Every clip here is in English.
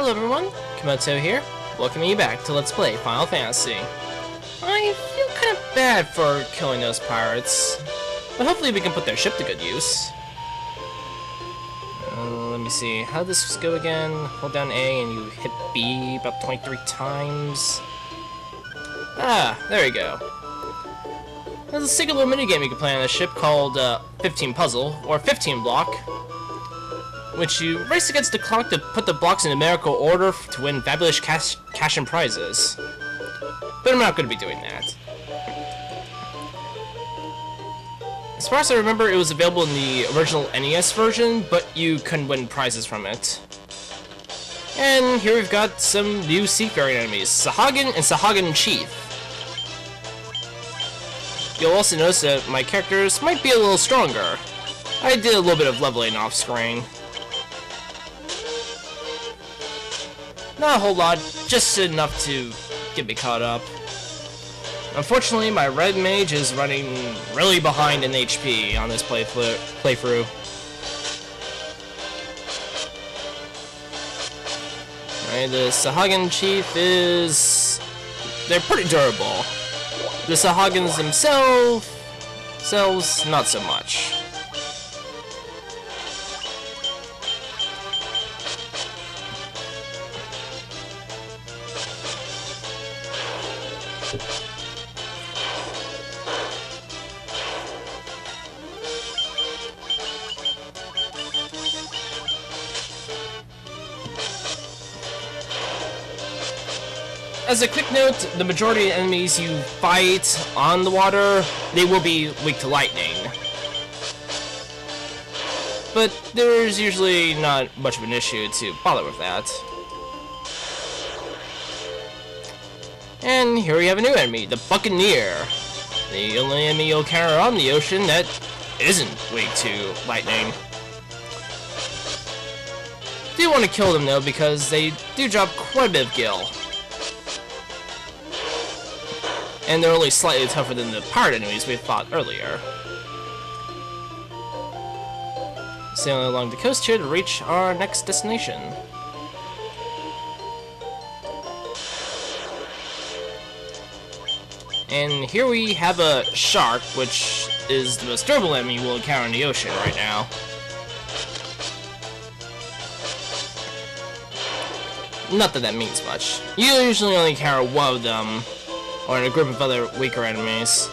Hello everyone, Komoto here, welcoming you back to Let's Play Final Fantasy. I feel kind of bad for killing those pirates, but hopefully we can put their ship to good use. Let me see, how does this go again? Hold down A and you hit B about 23 times. Ah, there we go. There's a single little minigame you can play on the ship called 15 Puzzle, or 15 Block, which you race against the clock to put the blocks in numerical order to win fabulous cash and prizes. But I'm not going to be doing that. As far as I remember, it was available in the original NES version, but you couldn't win prizes from it. And here we've got some new seafaring enemies, Sahagin and Sahagin Chief. You'll also notice that my characters might be a little stronger. I did a little bit of leveling off screen. Not a whole lot, just enough to get me caught up. Unfortunately, my red mage is running really behind in HP on this playthrough. Alright, the Sahagin Chief is... they're pretty durable. The Sahagins themselves, not so much. As a quick note, the majority of enemies you fight on the water, they will be weak to lightning. But there's usually not much of an issue to bother with that. And here we have a new enemy, the Buccaneer. The only enemy you'll encounter on the ocean that isn't weak to lightning. Do want to kill them though, because they do drop quite a bit of gil. And they're only slightly tougher than the pirate enemies we fought earlier. Sailing along the coast here to reach our next destination. And here we have a shark, which is the most durable enemy we'll encounter in the ocean right now. Not that that means much. You usually only encounter one of them, or in a group of other weaker enemies.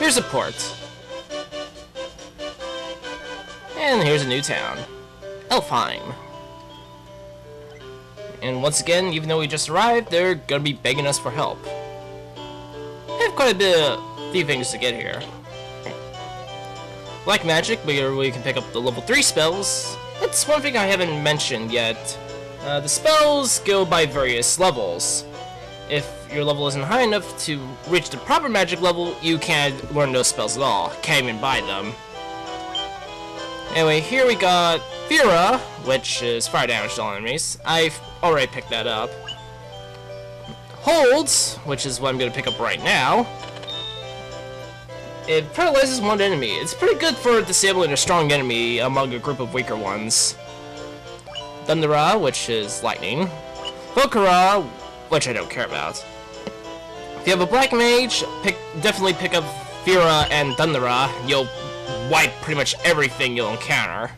Here's a port. And here's a new town. Elfheim. And once again, even though we just arrived, they're gonna be begging us for help. I have quite a few things to get here. Like magic, where we can pick up the level 3 spells. That's one thing I haven't mentioned yet. The spells go by various levels. If your level isn't high enough to reach the proper magic level, you can't learn those spells at all. Can't even buy them. Anyway, here we got Fira, which is fire damage to all enemies. I've already picked that up. Holds, which is what I'm going to pick up right now. It paralyzes one enemy. It's pretty good for disabling a strong enemy among a group of weaker ones. Diara, which is lightning. Cura, which I don't care about. If you have a black mage, definitely pick up Fira and Diara. You'll wipe pretty much everything you'll encounter.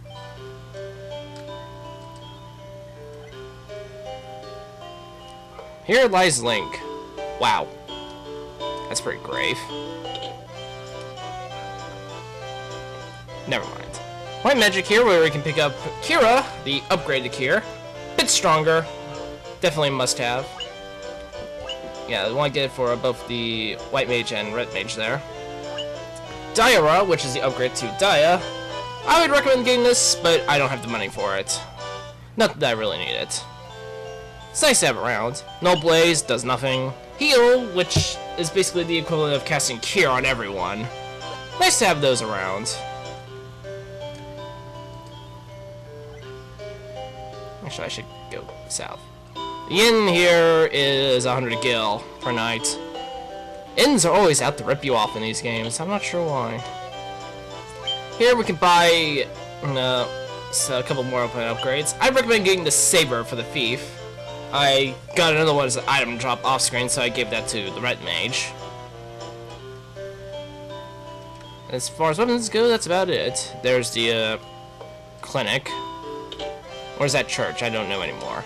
Here lies Link. Wow. That's pretty grave. Never mind. White magic here, where we can pick up Cura, the upgraded Cura. Bit stronger. Definitely must have. Yeah, I want to get it for both the white mage and red mage there. Diara, which is the upgrade to Dia. I would recommend getting this, but I don't have the money for it. Not that I really need it. It's nice to have around. No Blaze, does nothing. Heal, which is basically the equivalent of casting Cure on everyone. Nice to have those around. Actually, I should go south. The inn here is 100 gil per night. Inns are always out to rip you off in these games. I'm not sure why. Here we can buy a couple more open upgrades. I recommend getting the Saber for the Thief. I got another one as an item drop off screen, so I gave that to the Red Mage. As far as weapons go, that's about it. There's the clinic. Where's that church? I don't know anymore.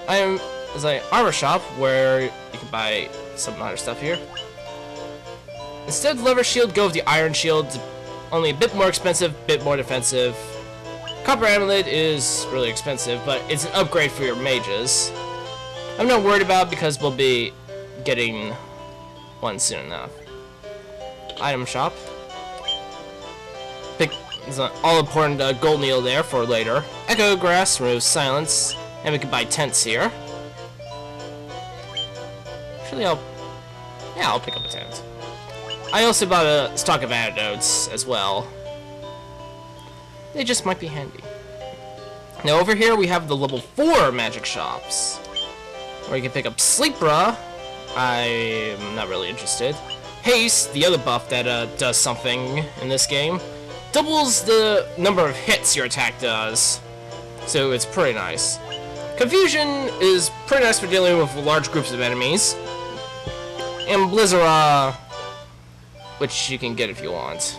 There's an armor shop where you can buy some other stuff here. Instead of the leather shield, go with the iron shield. Only a bit more expensive, bit more defensive. Copper amulet is really expensive, but it's an upgrade for your mages. I'm not worried about it because we'll be getting one soon enough. Item shop. There's an all-important gold needle there for later. Echo grass removes silence, and we can buy tents here. Actually, I'll pick up a tent. I also bought a stock of antidotes as well. They just might be handy. Now over here we have the level 4 magic shops, where you can pick up Sleepra. I'm not really interested. Haste, the other buff that does something in this game, doubles the number of hits your attack does, so it's pretty nice. Confusion is pretty nice for dealing with large groups of enemies, and Blizzara, which you can get if you want.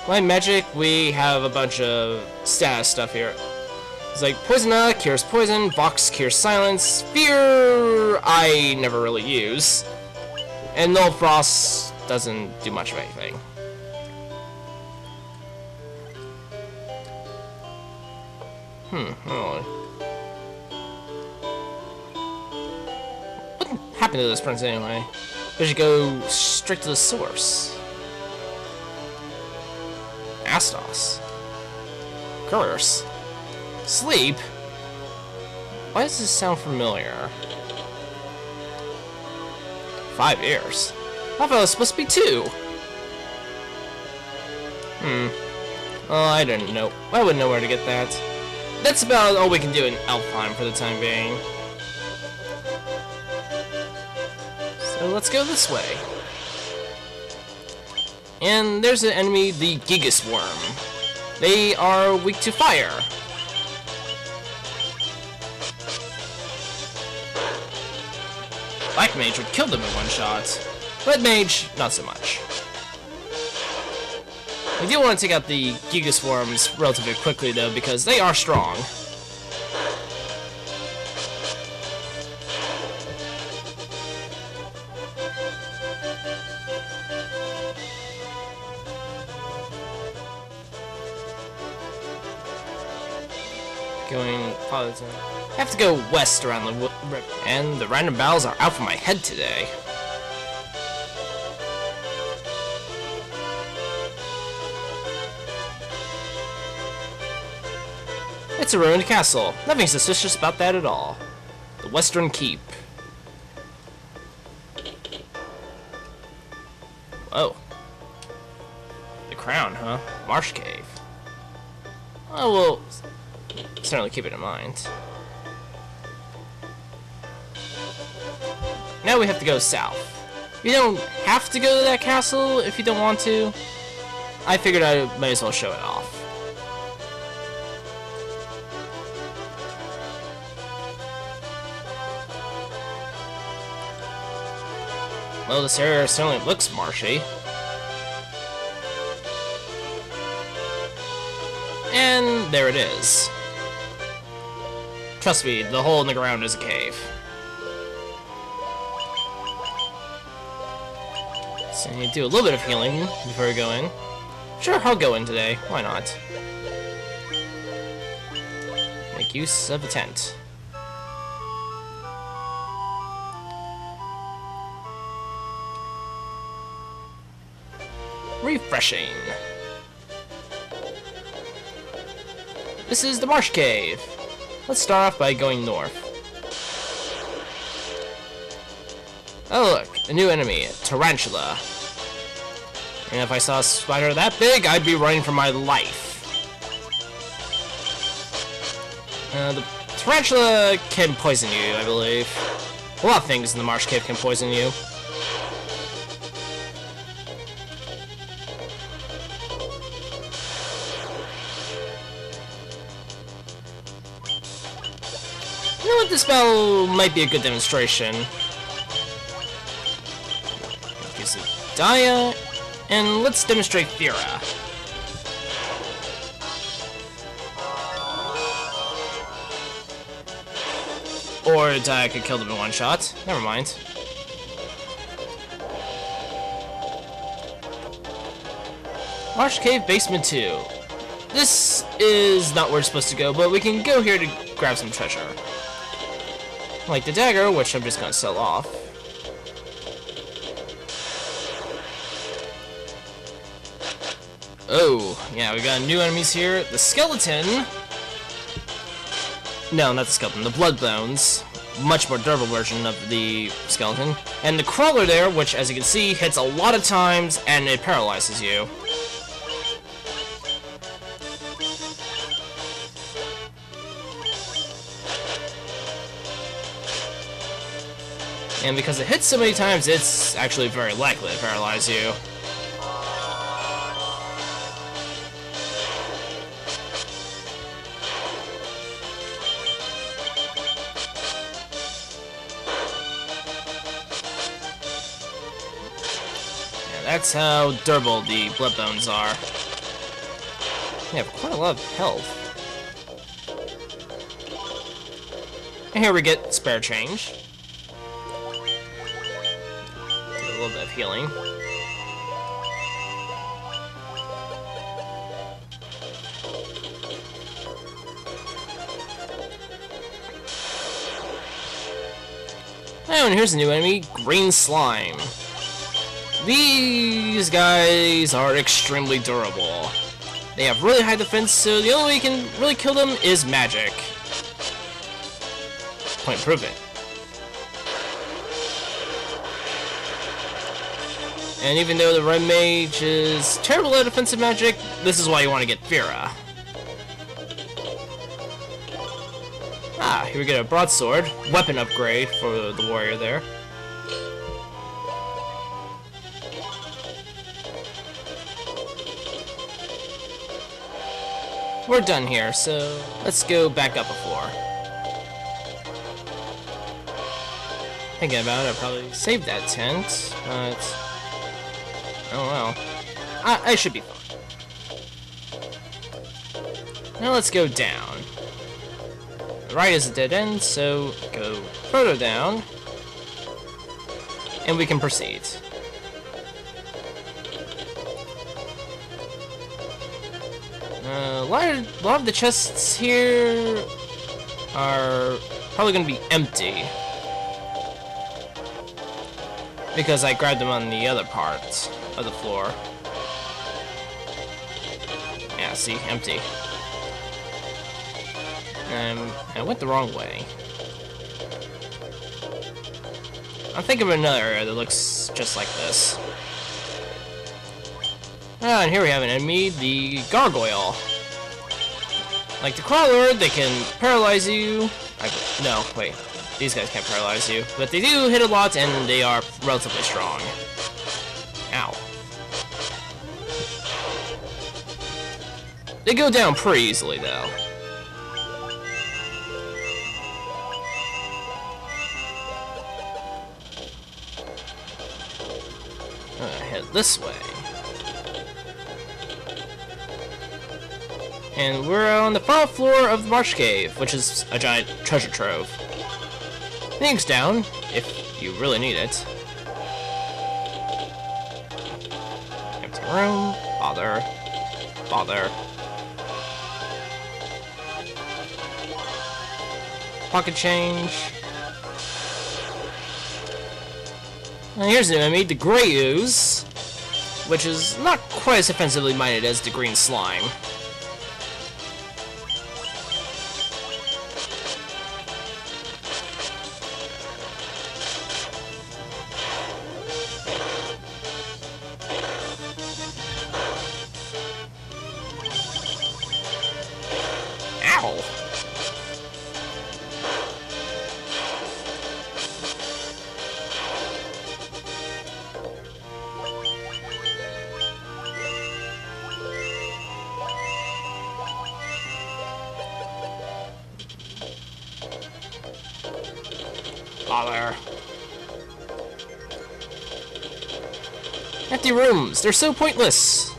Blind magic, we have a bunch of status stuff here. It's like Poisona cures poison, Vox cures silence, Fear I never really use, and Null Frost doesn't do much of anything. Oh. What happened to this prince anyway? We should go straight to the source. Astos. Curse. Sleep? Why does this sound familiar? 5 ears. I thought it was supposed to be 2. Oh, I didn't know. I wouldn't know where to get that. That's about all we can do in Elfheim for the time being. So let's go this way. And there's an enemy, the Gigas Worm. They are weak to fire. Black Mage would kill them in one shot. Red Mage, not so much. We do want to take out the Gigas Worms relatively quickly though, because they are strong. I have to go west around the river, and the random battles are out for my head today. It's a ruined castle. Nothing suspicious about that at all. The Western Keep. Whoa. The crown, huh? Marsh Cave. Oh, well, certainly keep it in mind. Now we have to go south. You don't have to go to that castle if you don't want to. I figured I might as well show it off. Well, this area certainly looks marshy. And there it is. Trust me, the hole in the ground is a cave. So you do a little bit of healing before you go in. Sure, I'll go in today. Why not? Make use of a tent. Refreshing. This is the Marsh Cave. Let's start off by going north. Oh look, a new enemy, Tarantula. And if I saw a spider that big, I'd be running for my life. The Tarantula can poison you, I believe. A lot of things in the Marsh Cave can poison you. know what? This battle might be a good demonstration. Use the Diara, and let's demonstrate Fira. Or Diara could kill them in one shot. Never mind. Marsh Cave Basement 2. This is not where we're supposed to go, but we can go here to grab some treasure. Like the dagger, which I'm just gonna sell off. Oh, yeah, we got new enemies here. The skeleton. No, not the skeleton, the blood bones. Much more durable version of the skeleton. And the crawler there, which as you can see, hits a lot of times and it paralyzes you. And because it hits so many times, it's actually very likely to paralyze you. And that's how durable the blood bones are. They have quite a lot of health. And here we get spare change. A little bit of healing. Oh, and here's a new enemy, Green Slime. These guys are extremely durable. They have really high defense, so the only way you can really kill them is magic. Point prove it. And even though the red mage is terrible at defensive magic, this is why you want to get Fira. Ah, here we get a broadsword, weapon upgrade for the warrior there. We're done here, so let's go back up a floor. Thinking about it, I'll probably save that tent, but oh well. I should be fine. Now let's go down. The right is a dead end, so go further down. And we can proceed. A lot of the chests here are probably going to be empty. Because I grabbed them on the other part of the floor. Yeah, see, empty. I went the wrong way. I'm thinking of another area that looks just like this. Ah, and here we have an enemy, the gargoyle. Like the crawler, they can paralyze you. No, wait. These guys can't paralyze you. But they do hit a lot, and they are relatively strong. Ow. They go down pretty easily, though. Head this way. And we're on the final floor of the Marsh Cave, which is a giant treasure trove. Things down, if you really need it. Empty room. Bother. Bother. Pocket change. And here's an enemy, the Grey Ooze, which is not quite as offensively minded as the Green Slime. Ow! Holler. Empty rooms. They're so pointless.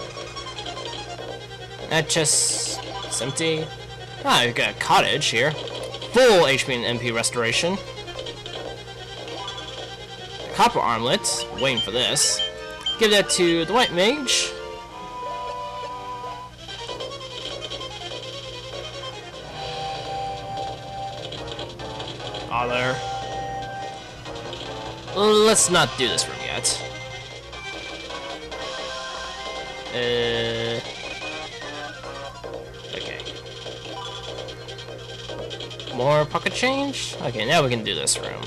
That chest is empty. Ah, we've got a cottage here. Full HP and MP restoration. Copper armlet. Waiting for this. Give that to the white mage. Holler. Let's not do this room yet. Okay. More pocket change? Okay, now we can do this room.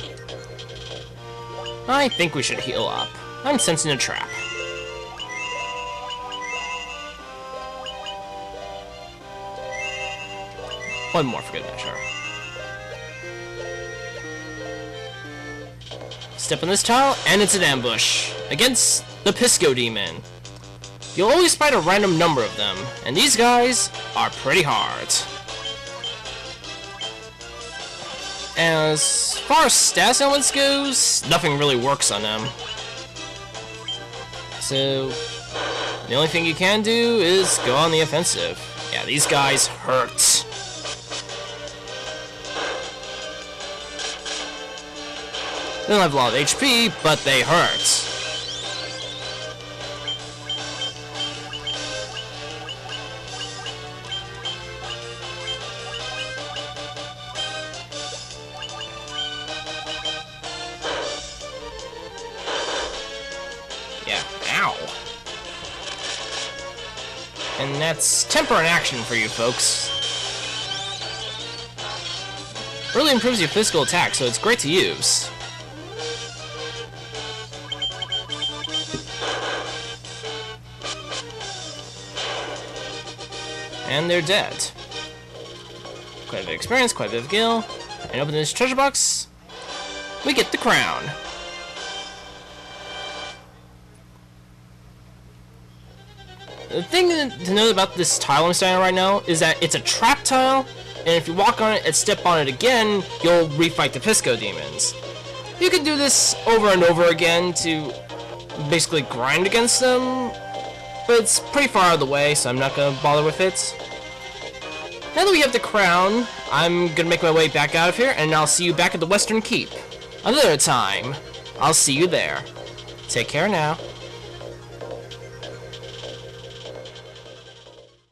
I think we should heal up. I'm sensing a trap. One more for good measure. Step on this tile, and it's an ambush. Against the Pisco Demon. You'll always fight a random number of them, and these guys are pretty hard. As far as status elements goes, nothing really works on them. So, the only thing you can do is go on the offensive. Yeah, these guys hurt. They don't have a lot of HP, but they hurt. Yeah, ow. And that's temper in action for you folks. Really improves your physical attack, so it's great to use. And they're dead. Quite a bit of experience, quite a bit of gil. And open this treasure box, we get the crown. The thing to note about this tile I'm standing on right now is that it's a trap tile, and if you walk on it and step on it again, you'll refight the Pisco demons. You can do this over and over again to basically grind against them, but it's pretty far out of the way, so I'm not going to bother with it. Now that we have the crown, I'm going to make my way back out of here, and I'll see you back at the Western Keep. Another time, I'll see you there. Take care now.